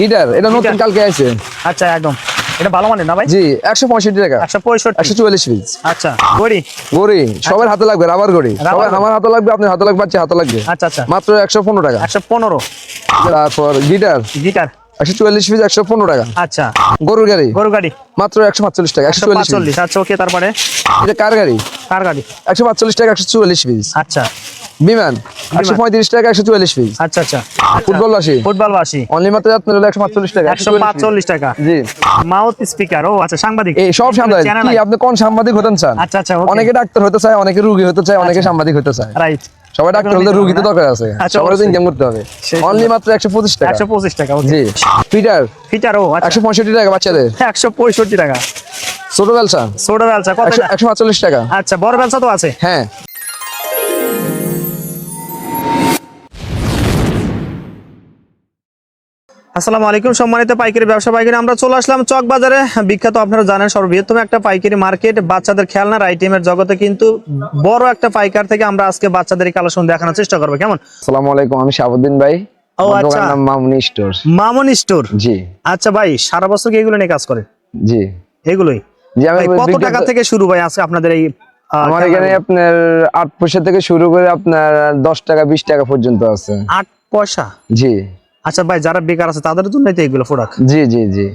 Guitar এটা নতুন কালকে আছে। আচ্ছা একদম এটা ভালো মানের না ভাই? জি 165 টাকা 165 144 পিস। আচ্ছা গড়ি গড়ি সবার হাতে লাগবে, রাবার গড়ি সবার আমার হাতে লাগবে, আপনার হাতে লাগবে, বাচ্চা হাতে লাগবে। আচ্ছা আচ্ছা মাত্র 115 টাকা। 115 তারপর গিটার গিটার 144 পিস 115 টাকা। আচ্ছা গরুর গাড়ি গরু গাড়ি মাত্র 145 টাকা 144 পিস। 145 আচ্ছা ওকে তারপরে এটা কার গাড়ি? কার গাড়ি 145 টাকা 144 পিস। আচ্ছা বিমান 135 টাকা 144 পিস। আচ্ছা আচ্ছা ফুটবল বাসি ফুটবল বাসি অনলি মাত্র আপনার হলো 145 টাকা 145 টাকা। জি মাউথ স্পিকার ও আচ্ছা সাংবাদিক এই সব সাংবাদিক কি আপনি কোন সাংবাদিক হতেন চান? আচ্ছা আচ্ছা অনেকে ডাক্তার হতে চায়, অনেকে রোগী হতে চায়, অনেকে সাংবাদিক হতে চায়। রাইট সবাই ডাক্তার হলে রোগী তো দরকার আছে, সবার তো ইনকাম করতে হবে। অনলি মাত্র 125 টাকা 125 টাকা ওকে জি। পিটার ফিটার ও আচ্ছা 165 টাকা বাচ্চাদের 165 টাকা। ছোট বেলসা ছোট বেলচা কত? 145 টাকা। আচ্ছা বড় বেলচা তো আছে? হ্যাঁ আসসালামু আলাইকুম সম্মানিত পাইকারি ব্যবসা পাইকারি, আমরা চলে আসলাম চক বাজারে। বিখ্যাত আপনারা জানেন সর্ববৃহত্তম একটা পাইকারি মার্কেট বাচ্চাদের খেলনার আইটেমের জগতে, কিন্তু বড় একটা পাইকার থেকে আমরা আজকে বাচ্চাদের কালেকশন দেখানোর চেষ্টা করবো। কেমন? আসসালামু আলাইকুম, আমি শাহাবুদ্দিন ভাই। ও আমার আচ্ছা দোকানের নাম মামুনি স্টোর। মামুনি স্টোর জি আচ্ছা ভাই, সারা বছর কি এগুলো নিয়ে কাজ করেন? জি এগুলোই জি আমি ভাই, কত টাকা থেকে শুরু ভাই আজকে আপনাদের এই আমার এখানে আপনার 8 পয়সা থেকে শুরু করে আপনার 10 টাকা 20 টাকা পর্যন্ত আছে। 8 পয়সা? জি আচ্ছা ভাই, যারা বেকার আছে তাদের জন্য তো এগুলো প্রোডাক্ট। জি জি জি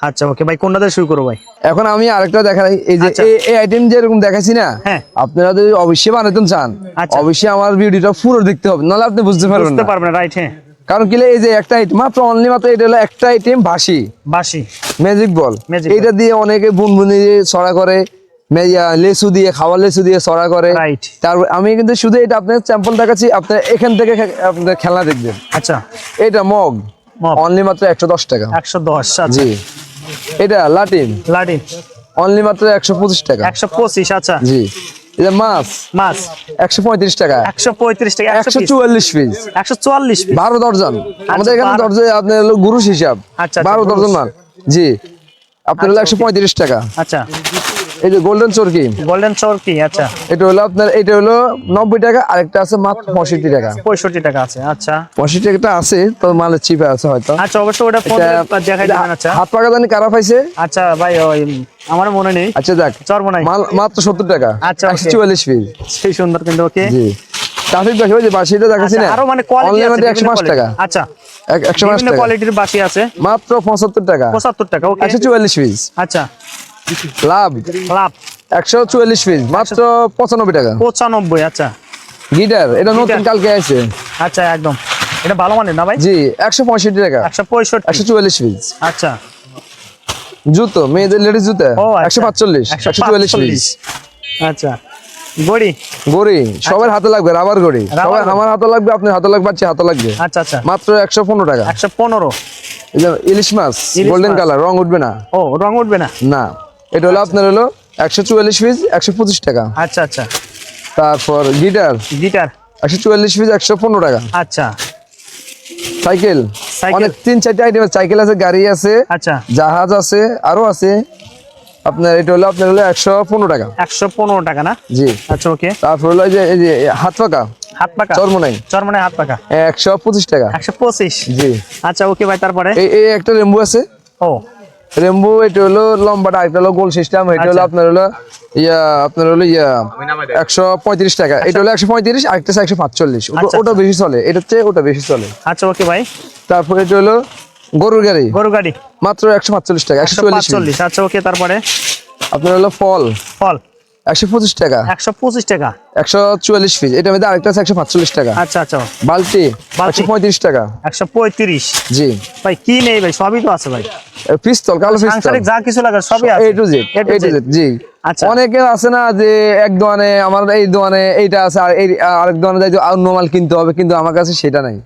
আচ্ছা ওকে ভাই, কোনটা দিয়ে শুরু করবো ভাই? এখন আমি আরেকটা দেখাই, এই যে আচ্ছা। এই আইটেম যেরকম দেখাইছি না, হ্যাঁ। আপনারা যদি অবশ্যই বানাতে চান আচ্ছা। অবশ্যই আমার ভিডিওটা পুরো দেখতে হবে, নাহলে আপনি বুঝতে পারবেন বুঝতে না। পারবেন রাইট। হ্যাঁ কারণ কি এই যে একটা আইটেম মাত্র অনলি মাত্র এটা হলো একটা আইটেম বাঁশি বাসি ম্যাজিক বল। Magic এটা দিয়ে অনেকে বুনবুনি দিয়ে ছড়া করে, লেসু দিয়ে খাওয়ার লেসু দিয়ে ছড়া করে। Right. তারপর আমি কিন্তু শুধু এটা আপনার স্যাম্পল দেখাচ্ছি, আপনি এখান থেকে আপনার খেলনা দেখবেন। আচ্ছা এটা মগ মগ। অনলি মাত্র 110 টাকা। 110 আচ্ছা। জি এটা লাটিন লাডিন অনলি মাত্র 125 টাকা। 125 আচ্ছা। জি এটা মাছ মাছ 135 টাকা 135 টাকা 144 পিস 144 পিস 12 দর্জন। আমাদের এখানে 12 দর্জে আপনার হলো গুরুশ হিসাব। আচ্ছা, 12 গুরুশ। দর্জন মাল। জি আপনার হলো আচ্ছা, 135 টাকা। আচ্ছা এই যে গোল্ডেন চরকি গোল্ডেন চরকি আচ্ছা এটা হলো আপনার, এটা হলো 90 টাকা, আরেকটা আছে মাত্র 65 টাকা। 65 টাকা আছে আচ্ছা 65 টাকাটা আছে তো মালের চিপে আছে হয়তো। আচ্ছা অবশ্যই ওটা ফোন দেখাই দিবেন। আচ্ছা হাত পাকা জানি কারা পাইছে। আচ্ছা ভাই ওই আমার মনে নেই। আচ্ছা যাক চরমনাই মাল মাত্র 70 টাকা। আচ্ছা, okay। 144 পিস। সেই সুন্দর কিন্তু ওকে। জি ট্রাফিক বাসি ওই যে বাসিটা দেখাচ্ছি আচ্ছা না, আরো মানে কোয়ালিটি অনলি আছে মাত্র 105 টাকা। আচ্ছা 105 বিভিন্ন টাকা কোয়ালিটির বাসি আছে মাত্র 75 টাকা। 75 টাকা ওকে 144 পিস। আচ্ছা লাভ লাভ 144 পিস মাত্র 95 টাকা। 95 আচ্ছা গিটার এটা নতুন গিটার। কালকে আছে। আচ্ছা একদম এটা ভালো মানের না ভাই? জি 165 টাকা 165 144 পিস। আচ্ছা জুতো মেয়েদের লেডিস জুতা ও আচ্ছা। 145 144 পিস। আচ্ছা গড়ি গড়ি সবার হাতে লাগবে, রাবার গড়ি সবার গড়ি। আমার হাতে লাগবে, আপনার হাতে লাগবে, বাচ্চা হাতে লাগবে। আচ্ছা আচ্ছা মাত্র 115 টাকা। 115 এই যে ইলিশ মাছ ইলিশ গোল্ডেন মাছ। কালার, রং উঠবে না। ও রং উঠবে না? না এটা হলো আপনার হলো 144 পিস 125 টাকা। আচ্ছা আচ্ছা তারপর গিটার গিটার 144 পিস 115 টাকা। আচ্ছা সাইকেল সাইকেল। অনেক 3-4টা আইটেম আছে, সাইকেল আছে, গাড়ি আছে, আচ্ছা জাহাজ আছে, আরো আছে। আপনার এটা হলো আপনার হলো 115 টাকা। 115 টাকা না? জি আচ্ছা ওকে তারপর হলো এই যে হাত পাকা হাত পাকা চরমনাই চরমনাই হাত পাকা 125 টাকা। 125 জি আচ্ছা ওকে ভাই তারপরে এই একটা রেম্বু আছে। ও রেম্বু এটা হলো লম্বাটা, এটা হলো গোল সিস্টেম, এটা হলো আচ্ছা। আপনার হলো আপনার হলো 135 টাকা। এটা হলো 135, আরেকটা 145। আচ্ছা, ওটা বেশি চলে, এটা হচ্ছে ওটা বেশি চলে। আচ্ছা ওকে ভাই তারপর এটা হলো গরুর গাড়ি গরু গাড়ি মাত্র 145 টাকা 144। 145 আচ্ছা ওকে তারপরে আপনার হলো ফল ফল 125 টাকা 125 টাকা 144 পিস। এটা মধ্যে আরেকটা আছে 145 টাকা। আচ্ছা আচ্ছা বালতি বালতি। 135 টাকা। 135 জি ভাই কি নেই ভাই, সবই তো আছে ভাই। পিস্তল কালো পিস্তল সাংসারিক যা কিছু লাগে সবই আছে A to Z A to A to Z। Z জি। আচ্ছা। অনেকে আছে না যে এক দোকানে আমার এই দোকানে এইটা আছে আর এই আরেক দোকানে যাই অন্য মাল কিনতে হবে, কিন্তু আমার কাছে সেটা নাই।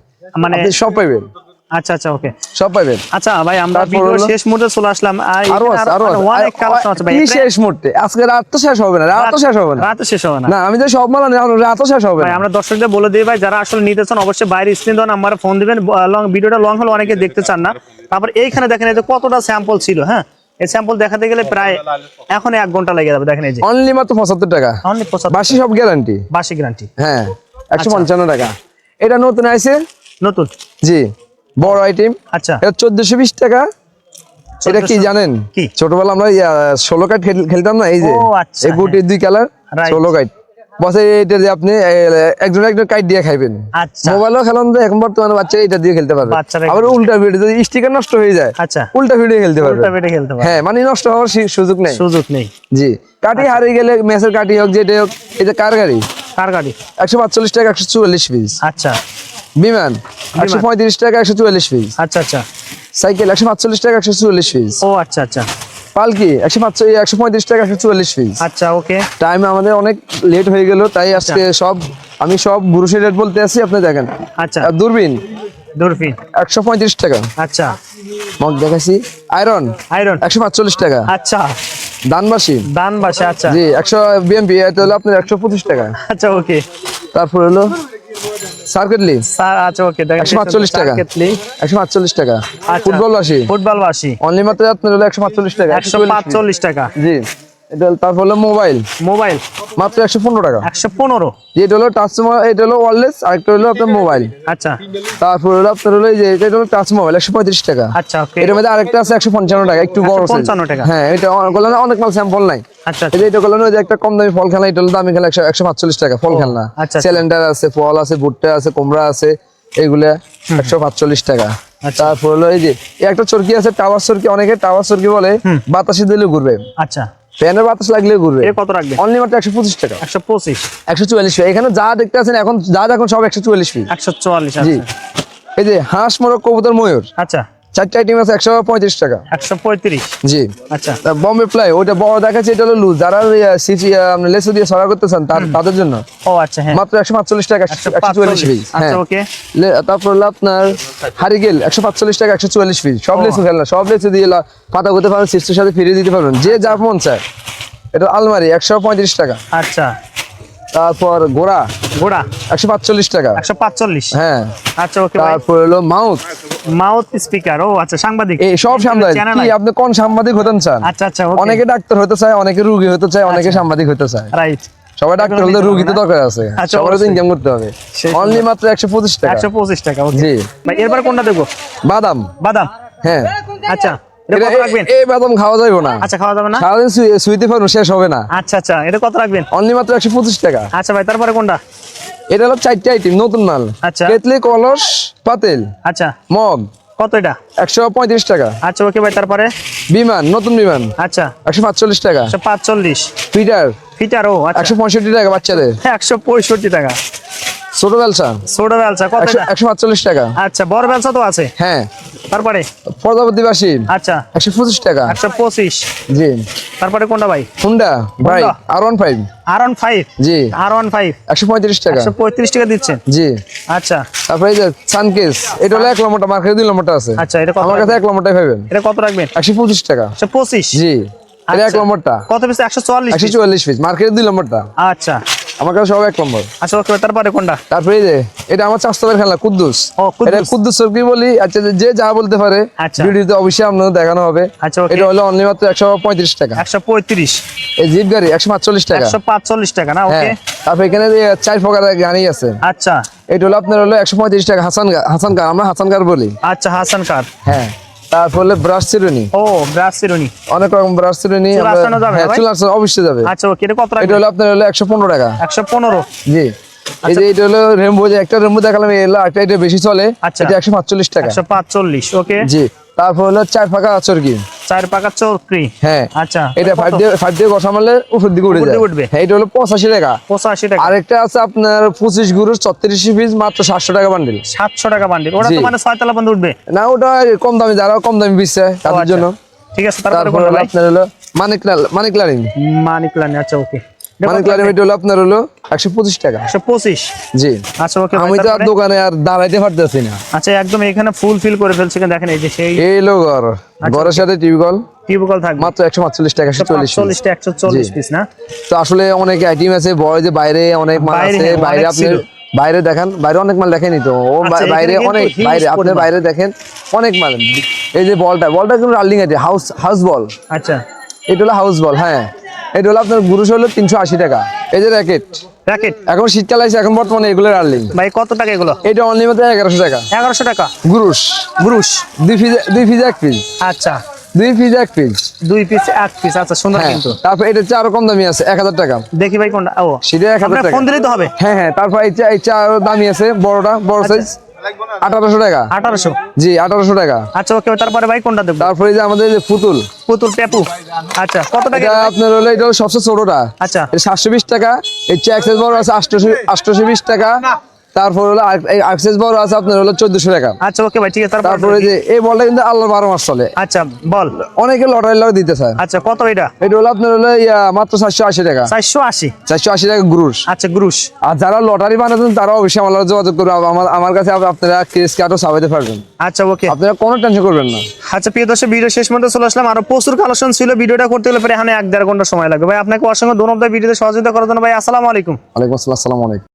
মানে আপনি সব পাইবেন, আচ্ছা আচ্ছা ওকে সব পাইবেন। আচ্ছা ভাই আমরা তারপর ভিডিও হলো- শেষ মুহূর্তে চলে আসলাম। আরো আছে আরো আছে। অনেক কালেকশন আছে ভাই। কি শেষ মুহূর্তে? আজকে রাত তো শেষ হবে না, রাত তো শেষ হবে না। রাত শেষ হবে না না আমি তো সব মাল আনি, রাত তো শেষ হবে ভাই। না। আমরা দর্শকদের বলে দিই ভাই, যারা আসলে নিতে চান অবশ্যই বাইরে স্ক্রিন দেওয়া নাম্বারে ফোন দিবেন। ভিডিওটা লং হলে অনেকে দেখতে চান না। তারপর এইখানে দেখেন এই যে কতটা স্যাম্পল ছিল। হ্যাঁ এই স্যাম্পল দেখাতে গেলে প্রায় এখন 1 ঘন্টা লেগে যাবে। দেখেন এই যে অনলি মাত্র 75 টাকা। অনলি 75 বাসি সব গ্যারান্টি। বাসি গ্যারান্টি হ্যাঁ 155 টাকা। এটা নতুন আইছে নতুন। জি বড় আইটেম। আচ্ছা এটা 1420 টাকা। এটা কি 1400 জানেন? কি? ছোটবেলা আমরা 16 কাঠ খেলতাম না, এই যে ও আচ্ছা, এই গুটি দুই কালার Right. 16 কাঠ। বসে এটা যে আপনি একজন কাঠ দিয়ে খাইবেন। আচ্ছা মোবাইলও খেলেন যে এখন বর্তমানে বাচ্চারা এটা দিয়ে খেলতে পারবে। বাচ্চারা আবার উল্টা ভিডিও যদি স্টিকার নষ্ট হয়ে যায়, আচ্ছা উল্টা ভিডিও খেলতে পারবে। উল্টা পেটে খেলতে পারে, হ্যাঁ, মানে নষ্ট হওয়ার সুযোগ নেই। সুযোগ নেই। জি, কাঠি হারিয়ে গেলে ম্যাচের কাঠি হোক যেটা হোক, এটা কার গাড়ি? কার গাড়ি? 145 টাকা 144 পিস। আচ্ছা বিমান 135 টাকা 144 পিস। আচ্ছা আচ্ছা সাইকেল 145 টাকা 144 পিস। ও আচ্ছা আচ্ছা পালকি 135 টাকা 144 পিস। আচ্ছা ওকে টাইম আমাদের অনেক লেট হয়ে গেল, তাই আজকে আমি সব বুরুষের রেট বলতে আসি, আপনি দেখেন। আচ্ছা আর দূরবীন দূরবীন 135 টাকা। আচ্ছা মগ দেখাছি। আয়রন আয়রন 145 টাকা। আচ্ছা দানবাসী দান বাসা আচ্ছা জি 100 বিএমপি, এটা হলো আপনার 125 টাকা। আচ্ছা ওকে তারপর হলো সার্কিটলি আচ্ছা ওকে দেখেন 145 টাকা। কেতলি 145 টাকা। আচ্ছা। ফুটবল বাসী ফুটবল বাসি অনলি মাত্র আপনার হলো 145 টাকা। 145 টাকা। জি, এটা তারপর হলো মোবাইল মোবাইল মাত্র 115 টাকা। 115 এটা হলো টাচ, এটা হলো ওয়্যারলেস, আর একটা হলো আপনার মোবাইল। আচ্ছা তারপর হলো আপনার হলো এই যে এটা হলো টাচ মোবাইল 135 টাকা। আচ্ছা ওকে এটার মধ্যে আরেকটা আছে 155 টাকা, একটু বড় size। 155 টাকা। হ্যাঁ, এটা গলানো অনেক মাল স্যাম্পল নাই। আচ্ছা এই যে এটা গলানো যে একটা কম দামি ফল খেলনা, এটা হলো দামি খেলনা 145 টাকা ফল খেলনা। আচ্ছা। সিলিন্ডার আছে, ফল আছে, ভুট্টা আছে, কুমড়া আছে, এইগুলা 145 টাকা। আচ্ছা। তারপর হলো এই যে একটা চরকি আছে, টাওয়ার চরকি, অনেকে টাওয়ার চরকি বলে, বাতাসে দিলে ঘুরবে, আচ্ছা ফ্যানের বাতাস লাগলে ঘুরবে। এর কত রাখবেন? অনলি মাত্র 125 টাকা। 125 144 পিস। এখানে যা দেখতে আছেন এখন, যা দেখুন সব 144 পিস। 144 জি, আচ্ছা এই যে হাঁস, মোরগ, কবুতর, ময়ূর আচ্ছা 4টা আইটেম আছে 135 টাকা। 135 জি, আচ্ছা বম্বে প্লাই ওইটা বড় দেখাচ্ছে, এটা হলো লুজ, যারা লেসু দিয়ে সরা করতে চান তাদের জন্য ও আচ্ছা হ্যাঁ মাত্র 145 টাকা 144 পিস। আচ্ছা হ্যাঁ, ওকে তারপর হলো আপনার হারিকেল 145 টাকা 144 পিস। সব লেসু খেলনা, সব লেসু দিয়ে পাতা করতে পারবেন, সিস্টের সাথে ফিরিয়ে দিতে পারবেন, যে যা মন চায়। এটা আলমারি 135 টাকা। আচ্ছা তারপর ঘোড়া ঘোড়া 145 টাকা। 145 হ্যাঁ, আচ্ছা ওকে ভাই তারপর হলো মাউথ, মাউথ স্পিকার ও আচ্ছা সাংবাদিক এই সব সাংবাদিক। Channel কি আছে। আপনি কোন সাংবাদিক হতে চান? আচ্ছা আচ্ছা ওকে অনেকে ডাক্তার হতে চায়, অনেকে রোগী হতে চায়, অনেকে সাংবাদিক হতে চায়। রাইট সবাই ডাক্তার হলে রোগী তো দরকার আছে, আচ্ছা, সবার তো অবশ্যই। ইনকাম করতে হবে। সেই অনলি মাত্র 125 টাকা। 125 টাকা ওকে জি, ভাই এরপর কোনটা দেবো? বাদাম। বাদাম হ্যাঁ, আচ্ছা এটা কত রাখবেন? এই বাদাম খাওয়া যাবে না, আচ্ছা খাওয়া যাবে না সারাদিন শুইতে পারবো, শেষ হবে না। আচ্ছা আচ্ছা এটা কত রাখবেন? অনলি মাত্র 125 টাকা। আচ্ছা ভাই তারপরে কোনটা? এটা হলো 4টা আইটেম, নতুন মাল। আচ্ছা। কেতলি, কলস, পাতিল, আচ্ছা মগ কত এটা? 135 টাকা। আচ্ছা ওকে ভাই তারপরে বিমান, নতুন বিমান আচ্ছা 145 টাকা। 145 ফিটার ফিটার ও আচ্ছা 165 টাকা বাচ্চাদের। 165 টাকা ছোট বেলসা ছোট বেলচা কত এটা? 145 টাকা। আচ্ছা বড় বেলচা তো আছে হ্যাঁ, তারপরে প্রজাপতি বাসী আচ্ছা 125 টাকা। 125 জি, তারপরে কোনটা ভাই? হুন্ডা ভাই Honda। R15 R15 জি R15 135 টাকা। 135 টাকা দিচ্ছেন জি, আচ্ছা তারপরে এই যে সানকেস, এটা হলো 1 নম্বরটা, মার্কেটে 2 নম্বরটা আছে। আচ্ছা এটা কত আমার কাছে রাখবেন? 1 নম্বরটাই পাবেন এটা কত রাখবেন? 125 টাকা। 125 জি, এটা 1 আচ্ছা। নম্বরটা কত পিস? 144 পিস। 144 পিস, মার্কেটে 2 নম্বরটা, আচ্ছা আমার কাছে সব 1 নম্বর। আচ্ছা ওকে তারপরে কোনটা? তারপরে এই যে এটা আমার চাস্তবের খেলা কুদ্দুস। ও, কুদ্দুস। এটা কুদ্দুস কি বলি, আচ্ছা যে যা বলতে পারে আচ্ছা। ভিডিওতে অবশ্যই আপনাদের দেখানো হবে। আচ্ছা ওকে এটা হলো অনলি মাত্র 135 টাকা। 135 এই জিপ গাড়ি 145 টাকা। 145 টাকা না ওকে হ্যাঁ, তারপর এখানে যে 4 প্রকার গাড়ি আছে, আচ্ছা এটা হলো আপনার হলো 135 টাকা। হাসান কার, আমরা হাসান কার বলি। আচ্ছা হাসান কার হ্যাঁ, তারপর হলো ব্রাশ চিরুনি, ও ব্রাশ চিরুনি অনেক রকম ব্রাশ চিরুনি। চুল আঁচড়ানো যাবে না হ্যাঁ, ভাই? চুল আঁচড়ানো অবশ্যই যাবে। আচ্ছা ওকে এটা কত এটা রাখবেন? হলো আপনার হলো 115 টাকা। 115 জি, এই যে এটা হলো রেমবো, যে একটা রেমবো দেখালাম, এলো একটা, এটা বেশি চলে, আচ্ছা। এটা 145 টাকা। 145 ওকে জি, তারপর হলো 4 ফাঁকা চরকি। 4 পাকা চক্রি হ্যাঁ, আচ্ছা এটা কত? 5 দিয়ে কষা মারলে উপর দিকে উঠে উপর যায়। দিকে উঠবে। হ্যাঁ, এটা হলো 85 টাকা। 85 টাকা আরেকটা আছে আপনার 25 গুরুর 36 পিস, মাত্র 700 টাকা বান্ডিল। 700 টাকা বান্ডিল ওটা জি। তো মানে 6 তলা পর্যন্ত উঠবে। না, ওটা কম দামি, যারা কম দামি বিচ্ছে ও, তাদের আচ্ছা। জন্য। ঠিক আছে তারপরে তারপর কোনটা হলো ভাই? আপনার হলো মানিক লারিং। মানিকলানি আচ্ছা ওকে এটা কত মানিক লারিং রাখবেন? এটা হলো আপনার হলো 125 টাকা। 125 জি, আচ্ছা ওকে ভাই, আমি তো আর তারপরে? দোকানে আর দাঁড়াইতে পারতেছি না। আচ্ছা একদম এখানে ফুল ফিল করে ফেলছে দেখেন এই যে সেই এই লো ঘর, ঘরের সাথে টিভি কল টিউবকল থাকবে মাত্র 145 টাকা। 140 টা 140 পিস না তো আসলে অনেক আইটেম আছে, বড় যে বাইরে অনেক মাল বাইরে, আছে, হ্যাঁ, বাইরে অনেক আপনি ছিল। বাইরে দেখেন, বাইরে অনেক মাল দেখেনি তো, ও আচ্ছা, বাইরে এখানে কিন্তু অনেক, huge বাইরে আপনি পরিমাণ। বাইরে দেখেন অনেক মাল। এই যে বলটা কিন্তু রাল্লিং আছে, হাউস বল, আচ্ছা এটা হলো হাউস বল। হ্যাঁ, এটা হলো আপনার গুরুশ হলো 380 টাকা। এই যে র্যাকেট র্যাকেট এখন শীতকাল আছে, এখন বর্তমানে এগুলো আর্লিং। ভাই কত টাকা এগুলো? এটা অনলি মাত্র 1100 টাকা। 1100 টাকা গুরুশ ব্রুশ। দুই পিস এক পিস, আচ্ছা 2 পিস 1 পিস। 2 পিস 1 পিস, আচ্ছা সুন্দর হ্যাঁ, কিন্তু। তারপর এটা হচ্ছে আরো কম দামি আছে 1000 টাকা। দেখি ভাই কোনটা? ও সেটা 1000 আপনার টাকা। ফোন দিলেই তো হবে। হ্যাঁ হ্যাঁ, তারপর এই চা আরো দামি আছে, বড়টা বড় সাইজ 1800 টাকা। 1800। জি 1800 টাকা। আচ্ছা ওকে, তারপরে ভাই কোনটা দেবো? তারপরে এই যে আমাদের যে পুতুল পুতুল টেপু। আচ্ছা কত টাকা? এটা আপনার হলো, এটা হলো সবচেয়ে ছোটটা। আচ্ছা এটা 720 টাকা। এই চা এক্সেস বড় আছে 820 টাকা। তারপর হলো এক্সেস বড় আছে আপনার হলো 1400 টাকা। আচ্ছা ওকে ভাই, ঠিক আছে। তারপরে যে এই বলটা কিন্তু আল্লাহর 12 মাস চলে। আচ্ছা বল। অনেকে লটারি লগে দিতে চায়। আচ্ছা কত এটা? এটা হলো আপনার হলো মাত্র 480 টাকা। 480। 480 টাকা গ্রুশ। আচ্ছা গ্রুশ। আর যারা লটারি বানাতেন তারা অবশ্যই আমার লগে যোগাযোগ করবে। আমার কাছে আপনারা কেস কার্ডও ছাপাইতে পারবেন। আচ্ছা ওকে। আপনারা কোনো টেনশন করবেন না। আচ্ছা প্রিয় দর্শক, ভিডিও শেষ পর্যন্ত চলে আসলাম। আরো প্রচুর কালেকশন ছিল, ভিডিওটা করতে গেলে প্রায় এখানে 1-1.5 ঘন্টা সময় লাগবে। ভাই আপনাকে অসংখ্য ধন্যবাদ ভিডিওতে সহযোগিতা করার জন্য। ভাই আসসালামু আলাইকুম। ওয়ালাইকুম আসসালাম, আসসালামু আলাইকুম।